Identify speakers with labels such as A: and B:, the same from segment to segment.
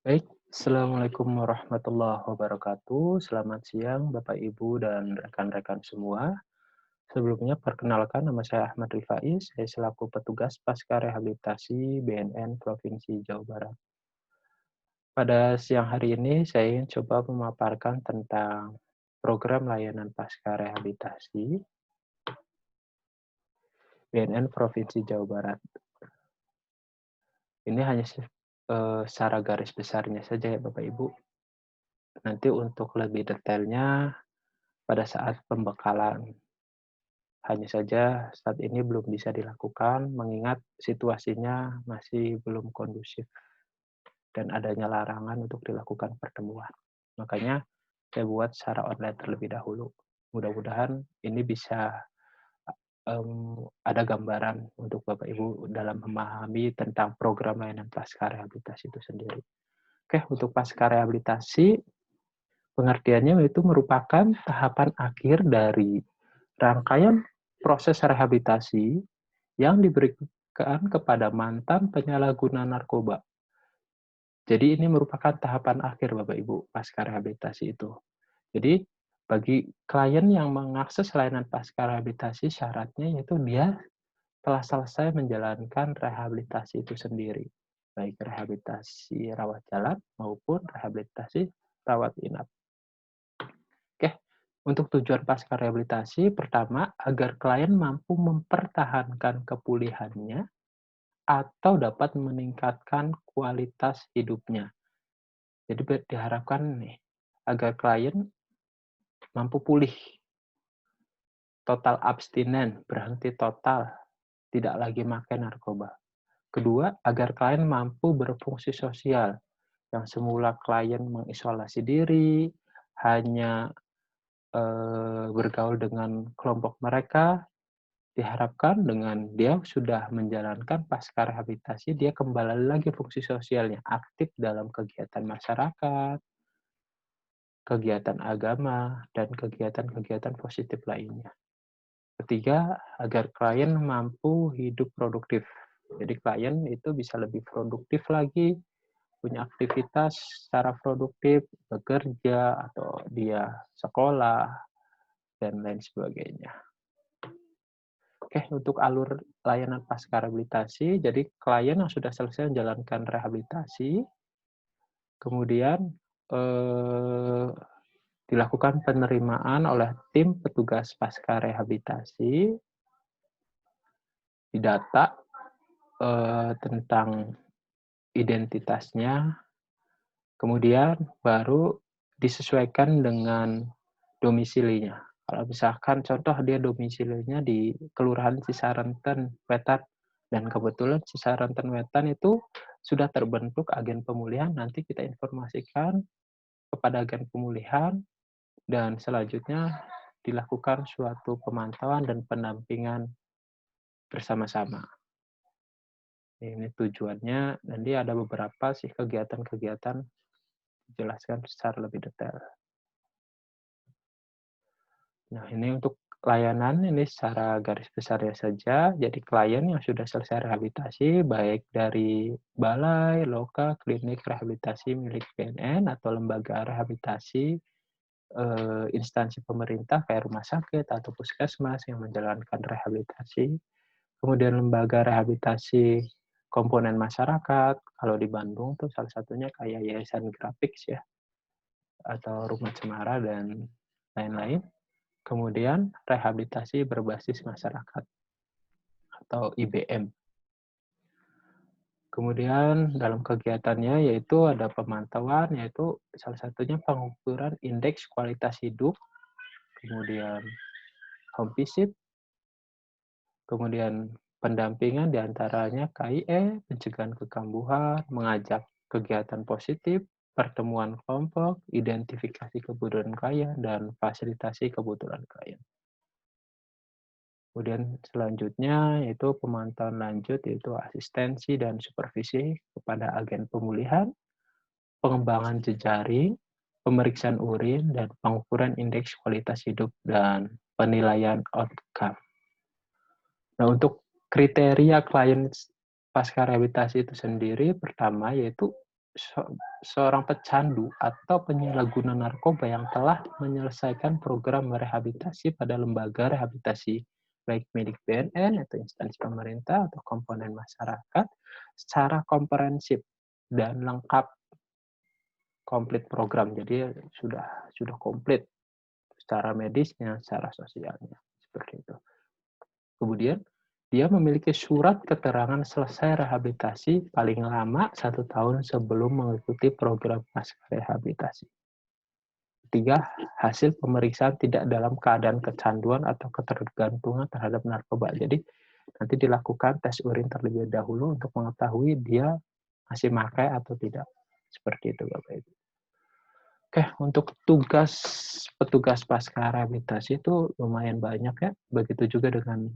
A: Baik, Assalamualaikum warahmatullahi wabarakatuh. Selamat siang Bapak, Ibu, dan rekan-rekan semua. Sebelumnya perkenalkan nama saya Ahmad Rifai, saya selaku petugas pasca rehabilitasi BNN Provinsi Jawa Barat. Pada siang hari ini saya ingin coba memaparkan tentang program layanan pasca rehabilitasi BNN Provinsi Jawa Barat. Ini hanya secara garis besarnya saja ya Bapak Ibu. Nanti untuk lebih detailnya pada saat pembekalan. Hanya saja saat ini belum bisa dilakukan mengingat situasinya masih belum kondusif dan adanya larangan untuk dilakukan pertemuan. Makanya saya buat secara online terlebih dahulu. Mudah-mudahan ini bisa ada gambaran untuk Bapak Ibu dalam memahami tentang program layanan pasca rehabilitasi itu sendiri. Oke, untuk pasca rehabilitasi pengertiannya itu merupakan tahapan akhir dari rangkaian proses rehabilitasi yang diberikan kepada mantan penyalahguna narkoba. Jadi ini merupakan tahapan akhir Bapak Ibu pasca rehabilitasi itu. Jadi bagi klien yang mengakses layanan pasca rehabilitasi syaratnya yaitu dia telah selesai menjalankan rehabilitasi itu sendiri, baik rehabilitasi rawat jalan maupun rehabilitasi rawat inap. Oke, untuk tujuan pasca rehabilitasi pertama agar klien mampu mempertahankan kepulihannya atau dapat meningkatkan kualitas hidupnya. Jadi diharapkan nih, agar klien mampu pulih, total abstinen, berhenti total, tidak lagi makan narkoba. Kedua, agar klien mampu berfungsi sosial, yang semula klien mengisolasi diri, hanya bergaul dengan kelompok mereka, diharapkan dengan dia sudah menjalankan pasca rehabilitasi, dia kembali lagi fungsi sosialnya, aktif dalam kegiatan masyarakat, kegiatan agama, dan kegiatan-kegiatan positif lainnya. Ketiga, agar klien mampu hidup produktif. Jadi klien itu bisa lebih produktif lagi, punya aktivitas secara produktif, bekerja, atau dia sekolah, dan lain sebagainya. Oke, untuk alur layanan pasca rehabilitasi, jadi klien yang sudah selesai menjalankan rehabilitasi, kemudian eh, dilakukan penerimaan oleh tim petugas pasca rehabilitasi, didata tentang identitasnya, kemudian baru disesuaikan dengan domisilinya. Kalau misalkan contoh dia domisilinya di Kelurahan Cisaranten Wetan, dan kebetulan Cisaranten Wetan itu sudah terbentuk agen pemulihan, nanti kita informasikan kepada agen pemulihan dan selanjutnya dilakukan suatu pemantauan dan pendampingan bersama-sama. Ini tujuannya, nanti ada beberapa sih kegiatan-kegiatan dijelaskan secara lebih detail. Nah, ini untuk layanan ini secara garis besarnya saja. Jadi klien yang sudah selesai rehabilitasi, baik dari balai, loka, klinik rehabilitasi milik BNN atau lembaga rehabilitasi instansi pemerintah kayak rumah sakit atau puskesmas yang menjalankan rehabilitasi. Kemudian lembaga rehabilitasi komponen masyarakat, kalau di Bandung tuh salah satunya kayak Yayasan Grafix ya, atau Rumah Cemara dan lain-lain. Kemudian rehabilitasi berbasis masyarakat atau IBM. Kemudian dalam kegiatannya yaitu ada pemantauan, yaitu salah satunya pengukuran indeks kualitas hidup, kemudian home visit, kemudian pendampingan diantaranya KIE, pencegahan kekambuhan, mengajak kegiatan positif, pertemuan kelompok, identifikasi kebutuhan klien, dan fasilitasi kebutuhan klien. Kemudian selanjutnya yaitu pemantauan lanjut, yaitu asistensi dan supervisi kepada agen pemulihan, pengembangan jejaring, pemeriksaan urin, dan pengukuran indeks kualitas hidup dan penilaian outcome. Nah, untuk kriteria klien pasca rehabilitasi itu sendiri, pertama yaitu seorang pecandu atau penyalahguna narkoba yang telah menyelesaikan program rehabilitasi pada lembaga rehabilitasi baik milik BNN atau instansi pemerintah atau komponen masyarakat secara komprehensif dan lengkap, komplit program. Jadi sudah komplit secara medisnya, secara sosialnya, seperti itu. Kemudian dia memiliki surat keterangan selesai rehabilitasi paling lama 1 tahun sebelum mengikuti program pasca rehabilitasi. Ketiga, hasil pemeriksaan tidak dalam keadaan kecanduan atau ketergantungan terhadap narkoba. Jadi nanti dilakukan tes urin terlebih dahulu untuk mengetahui dia masih pakai atau tidak. Seperti itu, Bapak Ibu. Oke, untuk petugas pasca rehabilitasi itu lumayan banyak ya. Begitu juga dengan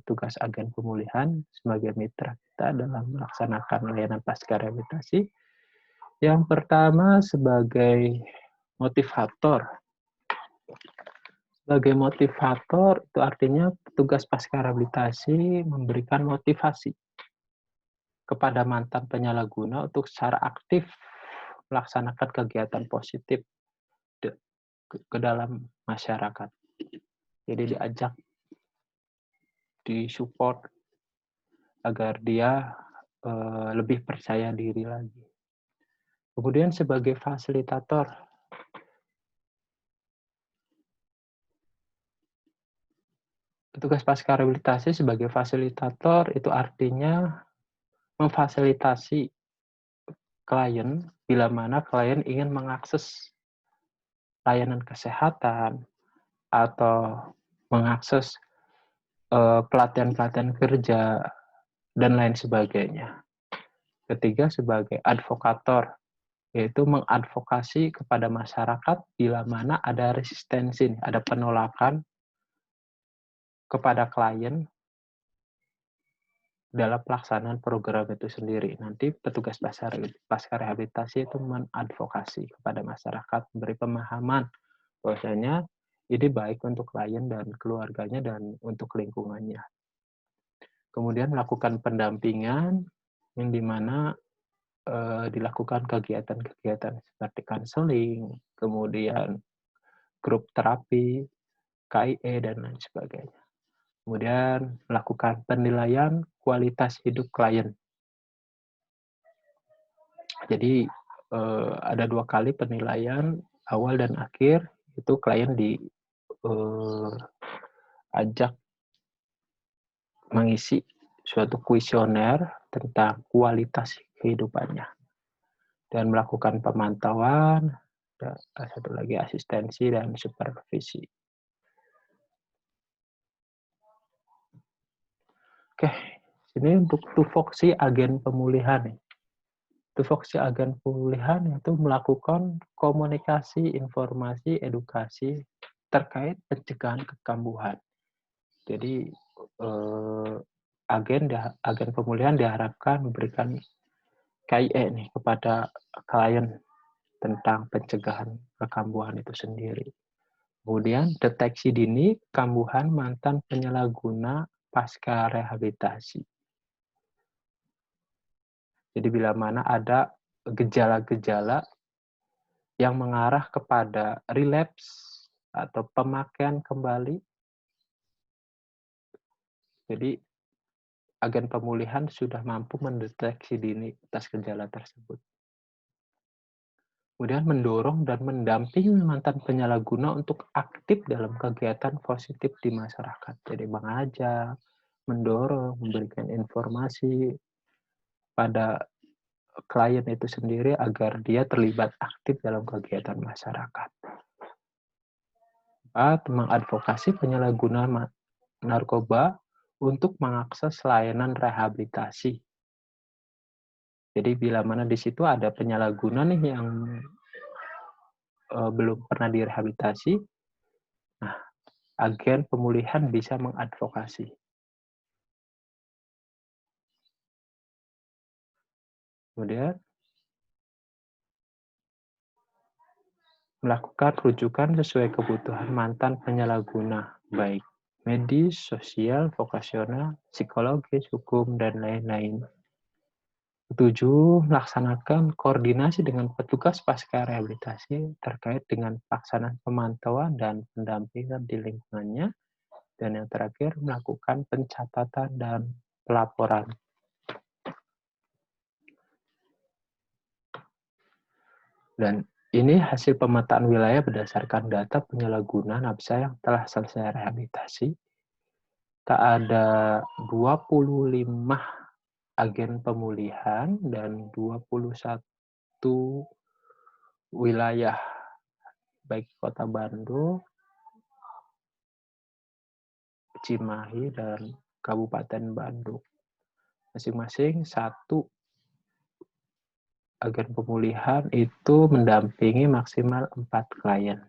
A: tugas agen pemulihan sebagai mitra kita dalam melaksanakan layanan pasca rehabilitasi. Yang pertama sebagai motivator. Sebagai motivator itu artinya petugas pasca rehabilitasi memberikan motivasi kepada mantan penyalahguna untuk secara aktif melaksanakan kegiatan positif ke dalam masyarakat. Jadi diajak, disupport agar dia lebih percaya diri lagi. Kemudian sebagai fasilitator, petugas pasca rehabilitasi sebagai fasilitator itu artinya memfasilitasi klien bila mana klien ingin mengakses layanan kesehatan atau mengakses pelatihan-pelatihan kerja dan lain sebagainya. Ketiga, sebagai advokator, yaitu mengadvokasi kepada masyarakat bila mana ada resistensi, ada penolakan kepada klien dalam pelaksanaan program itu sendiri. Nanti petugas pasca rehabilitasi itu mengadvokasi kepada masyarakat, memberi pemahaman bahwasanya ini baik untuk klien dan keluarganya dan untuk lingkungannya. Kemudian melakukan pendampingan yang dimana dilakukan kegiatan-kegiatan seperti konseling, kemudian grup terapi, KIE, dan lain sebagainya. Kemudian melakukan penilaian kualitas hidup klien. Jadi ada 2 kali penilaian, awal dan akhir, itu klien diajak mengisi suatu kuesioner tentang kualitas kehidupannya dan melakukan pemantauan, dan satu lagi asistensi dan supervisi. Oke, ini untuk tupoksi agen pemulihan. Tupoksi agen pemulihan itu melakukan komunikasi, informasi, edukasi terkait pencegahan kekambuhan. Jadi agen pemulihan diharapkan memberikan KIE nih kepada klien tentang pencegahan kekambuhan itu sendiri. Kemudian deteksi dini kambuhan mantan penyalahguna pasca rehabilitasi. Jadi bila mana ada gejala-gejala yang mengarah kepada relapse atau pemakaian kembali, jadi agen pemulihan sudah mampu mendeteksi dini atas gejala tersebut. Kemudian mendorong dan mendampingi mantan penyalahguna untuk aktif dalam kegiatan positif di masyarakat. Jadi mengajak, mendorong, memberikan informasi pada klien itu sendiri agar dia terlibat aktif dalam kegiatan masyarakat. 4. Mengadvokasi penyalahguna narkoba untuk mengakses layanan rehabilitasi. Jadi bila mana di situ ada penyalahguna nih yang belum pernah direhabilitasi, nah agen pemulihan bisa mengadvokasi. Kemudian melakukan rujukan sesuai kebutuhan mantan penyalahguna, baik medis, sosial, vokasional, psikologis, hukum, dan lain-lain. Ketujuh, melaksanakan koordinasi dengan petugas pasca rehabilitasi terkait dengan pelaksanaan pemantauan dan pendampingan di lingkungannya. Dan yang terakhir, melakukan pencatatan dan pelaporan. Dan ini hasil pemetaan wilayah berdasarkan data penyalahgunaan APSA yang telah selesai rehabilitasi. Tak ada 25 agen pemulihan dan 21 wilayah baik Kota Bandung, Cimahi, dan Kabupaten Bandung. Masing-masing satu agen pemulihan itu mendampingi maksimal 4 klien.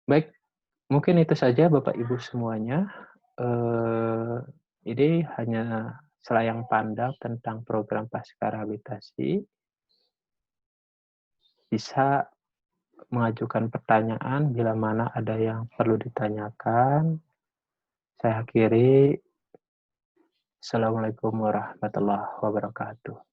A: Baik, mungkin itu saja Bapak Ibu semuanya. Ini hanya selayang pandang tentang program pasca rehabilitasi. Bisa mengajukan pertanyaan bila mana ada yang perlu ditanyakan. Saya akhiri. Assalamualaikum warahmatullahi wabarakatuh.